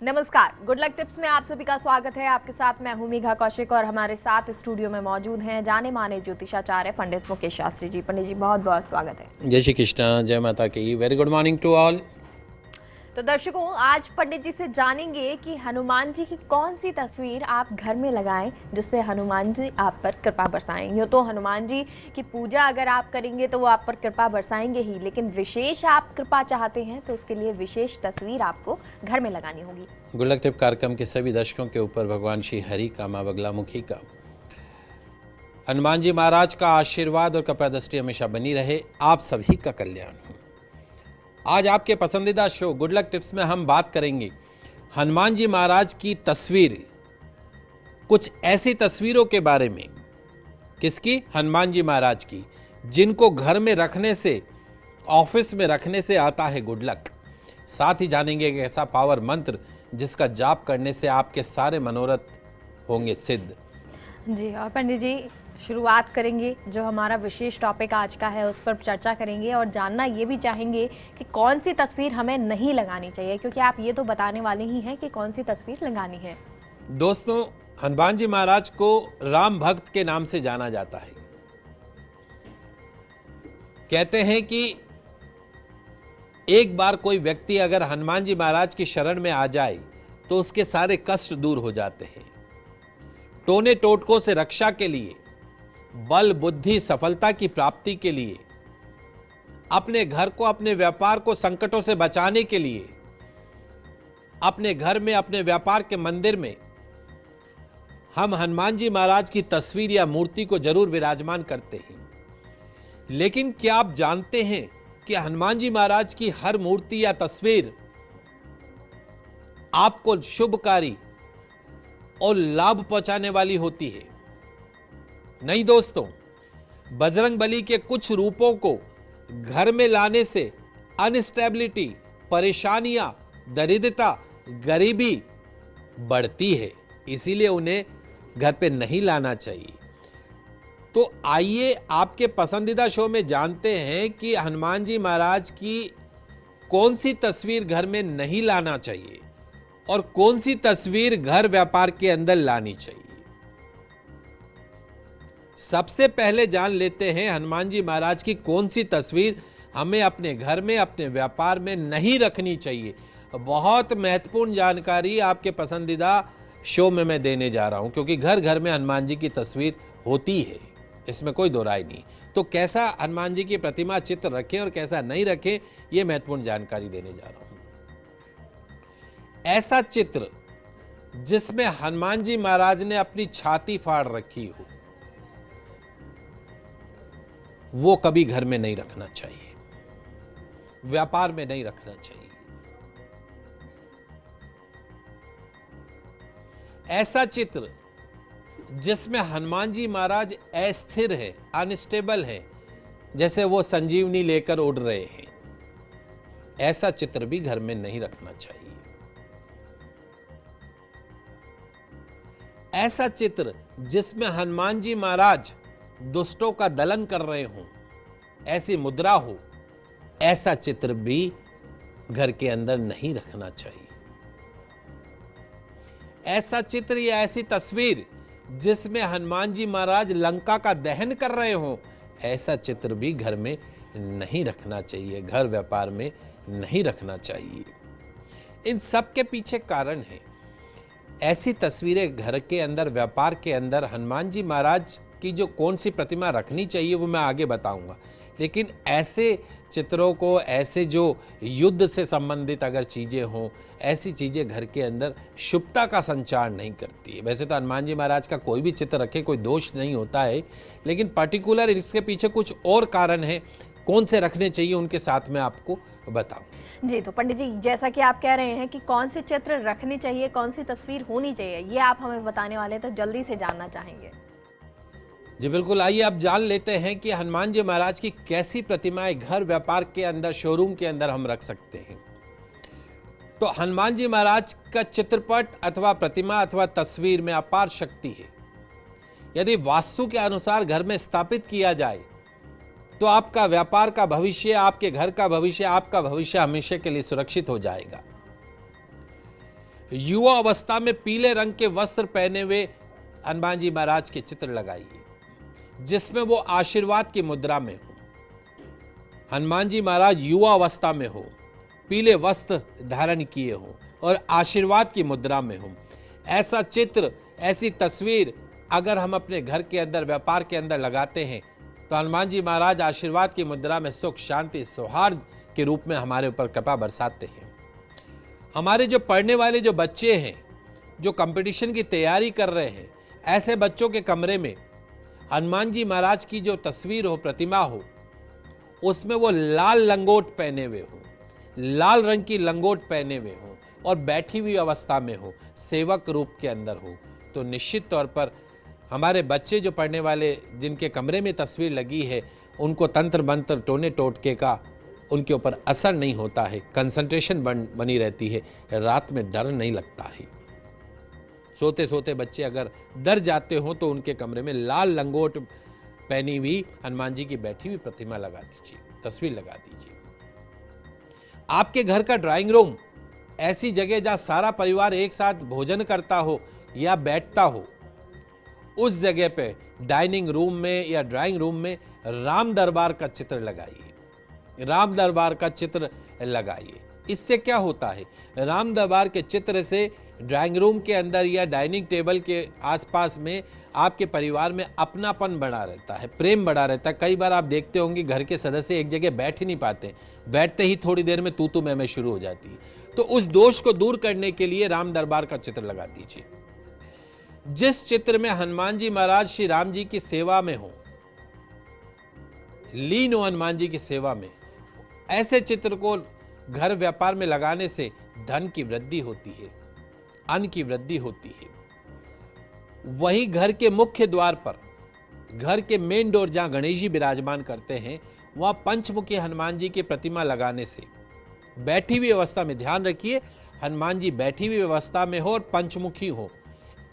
नमस्कार, good luck tips में आप सभी का स्वागत है। आपके साथ मैं हूं मेघा कौशिक और हमारे साथ स्टूडियो में मौजूद हैं जाने माने ज्योतिषाचार्य पंडित मुकेश शास्त्री जी। पंडित जी बहुत बहुत स्वागत है। जय श्री कृष्ण, जय माता की। Very good morning to all. तो दर्शकों, आज पंडित जी से जानेंगे कि हनुमान जी की कौन सी तस्वीर आप घर में लगाएं जिससे हनुमान जी आप पर कृपा बरसाएं। यूँ तो हनुमान जी की पूजा अगर आप करेंगे तो वो आप पर कृपा बरसाएंगे ही, लेकिन विशेष आप कृपा चाहते हैं तो उसके लिए विशेष तस्वीर आपको घर में लगानी होगी। गुड लक टिप कार्यक्रम के सभी दर्शकों के ऊपर भगवान श्री हरि का, माँ बगलामुखी का, हनुमान जी महाराज का आशीर्वाद और कृपा दृष्टि हमेशा बनी रहे। आप सभी का कल्याण हो। आज आपके पसंदीदा शो गुड लक टिप्स में हम बात करेंगे हनुमान जी महाराज की तस्वीर, कुछ ऐसी तस्वीरों के बारे में। किसकी? हनुमान जी महाराज की, जिनको घर में रखने से, ऑफिस में रखने से आता है गुड लक। साथ ही जानेंगे एक ऐसा पावर मंत्र जिसका जाप करने से आपके सारे मनोरथ होंगे सिद्ध। जी, और पंडित जी शुरुआत करेंगे जो हमारा विशेष टॉपिक आज का है उस पर चर्चा करेंगे और जानना ये भी चाहेंगे कि कौन सी तस्वीर हमें नहीं लगानी चाहिए, क्योंकि आप ये तो बताने वाले ही हैं कि कौन सी तस्वीर लगानी है। दोस्तों, हनुमान जी महाराज को राम भक्त के नाम से जाना जाता है। कहते हैं कि एक बार कोई व्यक्ति अगर हनुमान जी महाराज की शरण में आ जाए तो उसके सारे कष्ट दूर हो जाते हैं। टोने टोटकों से रक्षा के लिए, बल बुद्धि सफलता की प्राप्ति के लिए, अपने घर को, अपने व्यापार को संकटों से बचाने के लिए, अपने घर में, अपने व्यापार के मंदिर में हम हनुमान जी महाराज की तस्वीर या मूर्ति को जरूर विराजमान करते हैं। लेकिन क्या आप जानते हैं कि हनुमान जी महाराज की हर मूर्ति या तस्वीर आपको शुभकारी और लाभ पहुंचाने वाली होती है? नहीं दोस्तों, बजरंगबली के कुछ रूपों को घर में लाने से अनस्टेबिलिटी, परेशानियां, दरिद्रता, गरीबी बढ़ती है, इसीलिए उन्हें घर पे नहीं लाना चाहिए। तो आइए आपके पसंदीदा शो में जानते हैं कि हनुमान जी महाराज की कौन सी तस्वीर घर में नहीं लाना चाहिए और कौन सी तस्वीर घर व्यापार के अंदर लानी चाहिए। सबसे पहले जान लेते हैं हनुमान जी महाराज की कौन सी तस्वीर हमें अपने घर में, अपने व्यापार में नहीं रखनी चाहिए। बहुत महत्वपूर्ण जानकारी आपके पसंदीदा शो में मैं देने जा रहा हूं, क्योंकि घर घर में हनुमान जी की तस्वीर होती है, इसमें कोई दो राय नहीं। तो कैसा हनुमान जी की प्रतिमा चित्र रखें और कैसा नहीं रखें, यह महत्वपूर्ण जानकारी देने जा रहा हूं। ऐसा चित्र जिसमें हनुमान जी महाराज ने अपनी छाती फाड़ रखी हो, वो कभी घर में नहीं रखना चाहिए, व्यापार में नहीं रखना चाहिए। ऐसा चित्र जिसमें हनुमान जी महाराज अस्थिर है, अनस्टेबल है, जैसे वो संजीवनी लेकर उड़ रहे हैं, ऐसा चित्र भी घर में नहीं रखना चाहिए। ऐसा चित्र जिसमें हनुमान जी महाराज दुष्टों का दलन कर रहे हों, ऐसी मुद्रा हो, ऐसा चित्र भी घर के अंदर नहीं रखना चाहिए। ऐसा चित्र या ऐसी तस्वीर जिसमें हनुमान जी महाराज लंका का दहन कर रहे हों, ऐसा चित्र भी घर में नहीं रखना चाहिए, घर व्यापार में नहीं रखना चाहिए। इन सब के पीछे कारण है, ऐसी तस्वीरें घर के अंदर, व्यापार के अंदर हनुमान जी महाराज की जो कौन सी प्रतिमा रखनी चाहिए वो मैं आगे बताऊंगा। लेकिन ऐसे चित्रों को, ऐसे जो युद्ध से संबंधित अगर चीजें हों, ऐसी चीजें घर के अंदर शुभता का संचार नहीं करती है। वैसे तो हनुमान जी महाराज का कोई भी चित्र रखे कोई दोष नहीं होता है, लेकिन पर्टिकुलर इसके पीछे कुछ और कारण है, कौन से रखने चाहिए उनके साथ में आपको बताऊं। जी, तो पंडित जी जैसा कि आप कह रहे हैं कि कौन से चित्र रखनी चाहिए, कौन सी तस्वीर होनी चाहिए, ये आप हमें बताने वाले, तो जल्दी से जानना चाहेंगे। जी बिल्कुल, आइए आप जान लेते हैं कि हनुमान जी महाराज की कैसी प्रतिमाएं घर व्यापार के अंदर, शोरूम के अंदर हम रख सकते हैं। तो हनुमान जी महाराज का चित्रपट अथवा प्रतिमा अथवा तस्वीर में अपार शक्ति है। यदि वास्तु के अनुसार घर में स्थापित किया जाए तो आपका व्यापार का भविष्य, आपके घर का भविष्य, आपका भविष्य हमेशा के लिए सुरक्षित हो जाएगा। युवा अवस्था में पीले रंग के वस्त्र पहने हुए हनुमान जी महाराज के चित्र लगाइए, जिसमें वो आशीर्वाद की मुद्रा में हो। हनुमान जी महाराज युवा अवस्था में हो, पीले वस्त्र धारण किए हो और आशीर्वाद की मुद्रा में हो। ऐसा चित्र, ऐसी तस्वीर अगर हम अपने घर के अंदर, व्यापार के अंदर लगाते हैं तो हनुमान जी महाराज आशीर्वाद की मुद्रा में सुख, शांति, सौहार्द के रूप में हमारे ऊपर कृपा बरसाते हैं। हमारे जो पढ़ने वाले जो बच्चे हैं, जो कंपटीशन की तैयारी कर रहे हैं, ऐसे बच्चों के कमरे में हनुमान जी महाराज की जो तस्वीर हो, प्रतिमा हो, उसमें वो लाल लंगोट पहने हुए हो, लाल रंग की लंगोट पहने हुए हो और बैठी हुई अवस्था में हो, सेवक रूप के अंदर हो, तो निश्चित तौर पर हमारे बच्चे जो पढ़ने वाले, जिनके कमरे में तस्वीर लगी है, उनको तंत्र मंत्र, टोने टोटके का उनके ऊपर असर नहीं होता है, कंसंट्रेशन बनी रहती है, रात में डर नहीं लगता है। सोते सोते बच्चे अगर डर जाते हो तो उनके कमरे में लाल लंगोट पहनी हुई हनुमान जी की बैठी हुई प्रतिमा लगा दीजिए, तस्वीर लगा दीजिए। आपके घर का ड्राइंग रूम ऐसी जगह जहां सारा परिवार एक साथ भोजन करता हो या बैठता हो, उस जगह पे डाइनिंग रूम में या ड्राइंग रूम में राम दरबार का चित्र लगाइए, राम दरबार का चित्र लगाइए। इससे क्या होता है, राम दरबार के चित्र से ड्राइंग रूम के अंदर या डाइनिंग टेबल के आसपास में आपके परिवार में अपनापन बना रहता है, प्रेम बना रहता है। कई बार आप देखते होंगे घर के सदस्य एक जगह बैठ ही नहीं पाते, बैठते ही थोड़ी देर में तू तू मैं शुरू हो जाती है। तो उस दोष को दूर करने के लिए राम दरबार का चित्र लगा दीजिए। जिस चित्र में हनुमान जी महाराज श्री राम जी की सेवा में हो, लीन हो हनुमान जी की सेवा में, ऐसे चित्र को घर व्यापार में लगाने से धन की वृद्धि होती है, अन्न की वृद्धि होती है। वही घर के मुख्य द्वार पर, घर के मेन डोर जहां गणेश जी विराजमान करते हैं, वहां पंचमुखी हनुमान जी की प्रतिमा लगाने से, बैठी हुई अवस्था में, ध्यान रखिए हनुमान जी बैठी हुई अवस्था में हो और पंचमुखी हो,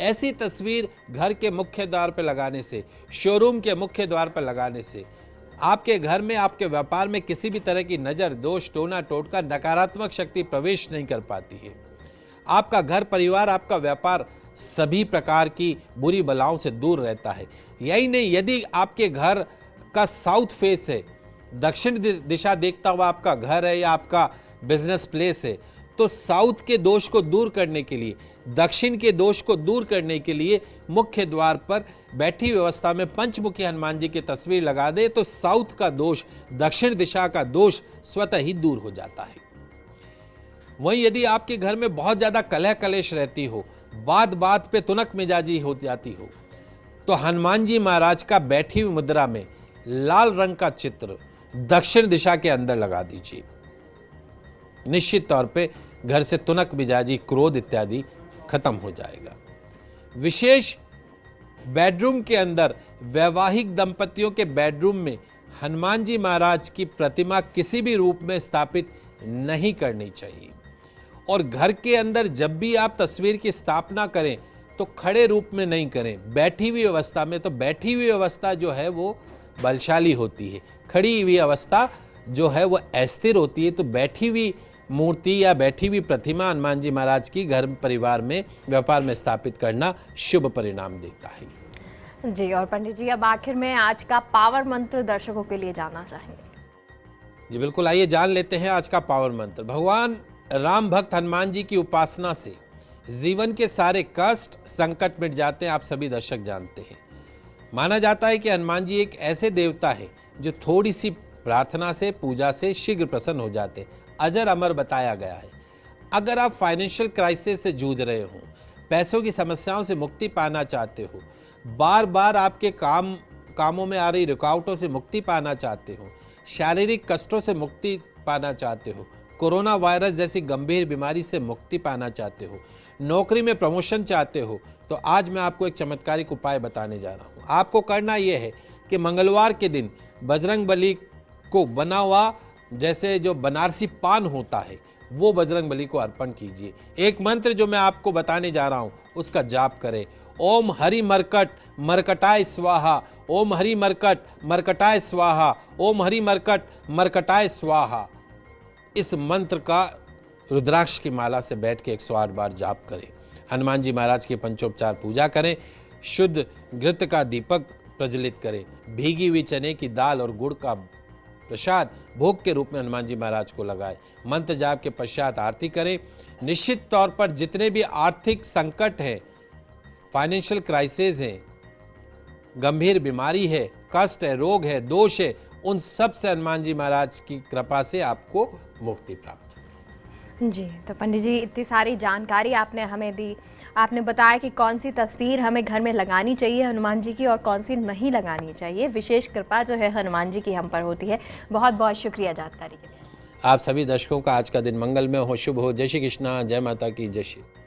ऐसी तस्वीर घर के मुख्य द्वार पर लगाने से, शोरूम के मुख्य द्वार पर लगाने से आपके घर में, आपके व्यापार में किसी भी तरह की नजर, दोष, टोना टोटका, नकारात्मक शक्ति प्रवेश नहीं कर पाती है। आपका घर परिवार, आपका व्यापार सभी प्रकार की बुरी बलाओं से दूर रहता है। यही नहीं, यदि आपके घर का साउथ फेस है, दक्षिण दिशा देखता हुआ आपका घर है या आपका बिजनेस प्लेस है, तो साउथ के दोष को दूर करने के लिए, दक्षिण के दोष को दूर करने के लिए मुख्य द्वार पर बैठी व्यवस्था में पंचमुखी हनुमान जी की तस्वीर लगा दे तो साउथ का दोष, दक्षिण दिशा का दोष स्वतः ही दूर हो जाता है। वहीं यदि आपके घर में बहुत ज्यादा कलह कलेश रहती हो, बात बात पे तुनक मिजाजी हो जाती हो, तो हनुमान जी महाराज का बैठी हुई मुद्रा में लाल रंग का चित्र दक्षिण दिशा के अंदर लगा दीजिए। निश्चित तौर पे घर से तुनक मिजाजी, क्रोध इत्यादि खत्म हो जाएगा। विशेष बेडरूम के अंदर, वैवाहिक दंपतियों के बेडरूम में हनुमान जी महाराज की प्रतिमा किसी भी रूप में स्थापित नहीं करनी चाहिए। और घर के अंदर जब भी आप तस्वीर की स्थापना करें तो खड़े रूप में नहीं करें, बैठी हुई अवस्था में। तो बैठी हुई अवस्था जो है वो बलशाली होती है, खड़ी हुई अवस्था जो है वो अस्थिर होती है। तो बैठी हुई मूर्ति या बैठी हुई प्रतिमा हनुमान जी महाराज की घर परिवार में, व्यापार में स्थापित करना शुभ परिणाम देता है। जी, और पंडित जी अब आखिर में आज का पावर मंत्र दर्शकों के लिए जानना चाहेंगे। जी बिल्कुल, आइए जान लेते हैं आज का पावर मंत्र। भगवान राम भक्त हनुमान जी की उपासना से जीवन के सारे कष्ट, संकट मिट जाते हैं, आप सभी दर्शक जानते हैं। माना जाता है कि हनुमान जी एक ऐसे देवता है जो थोड़ी सी प्रार्थना से, पूजा से शीघ्र प्रसन्न हो जाते हैं। अजर अमर बताया गया है। अगर आप फाइनेंशियल क्राइसिस से जूझ रहे हो, पैसों की समस्याओं से मुक्ति पाना चाहते हो, बार बार आपके कामों में आ रही रुकावटों से मुक्ति पाना चाहते हो, शारीरिक कष्टों से मुक्ति पाना चाहते हो, कोरोना वायरस जैसी गंभीर बीमारी से मुक्ति पाना चाहते हो, नौकरी में प्रमोशन चाहते हो, तो आज मैं आपको एक चमत्कारिक उपाय बताने जा रहा हूँ। आपको करना यह है कि मंगलवार के दिन बजरंग बली को बना हुआ, जैसे जो बनारसी पान होता है, वो बजरंग बली को अर्पण कीजिए। एक मंत्र जो मैं आपको बताने जा रहा हूं उसका जाप करें। ओम हरि मरकट मरकटाय स्वाहा, ओम हरि मरकट मरकटाय स्वाहा, ओम हरि मरकट मरकटाय स्वाहा। इस मंत्र का रुद्राक्ष की माला से बैठ के 108 बार जाप करें। हनुमान जी महाराज की पंचोपचार पूजा करें। शुद्ध घृत का दीपक प्रज्वलित करें। भीगी हुई चने की दाल और गुड़ का प्रसाद भोग के रूप में हनुमान जी महाराज को लगाएं। मंत्र जाप के पश्चात आरती करें। निश्चित तौर पर जितने भी आर्थिक संकट हैं, फाइनेंशियल क्राइसिस हैं, गंभीर बीमारी है, कष्ट है, रोग है, दोष है, उन सब से हनुमान जी महाराज की कृपा से आपको मुक्ति प्राप्त हो। जी, तो पंडित जी इतनी सारी जानकारी आपने हमें दी। आपने बताया कि कौन सी तस्वीर हमें घर में लगानी चाहिए हनुमान जी की और कौन सी नहीं लगानी चाहिए। विशेष कृपा जो है हनुमान जी की हम पर होती है। बहुत बहुत शुक्रिया जानकारी के लिए। आप सभी दर्शकों का आज का दिन मंगलमय हो, शुभ हो। जय श्री कृष्णा, जय माता की जय श्री।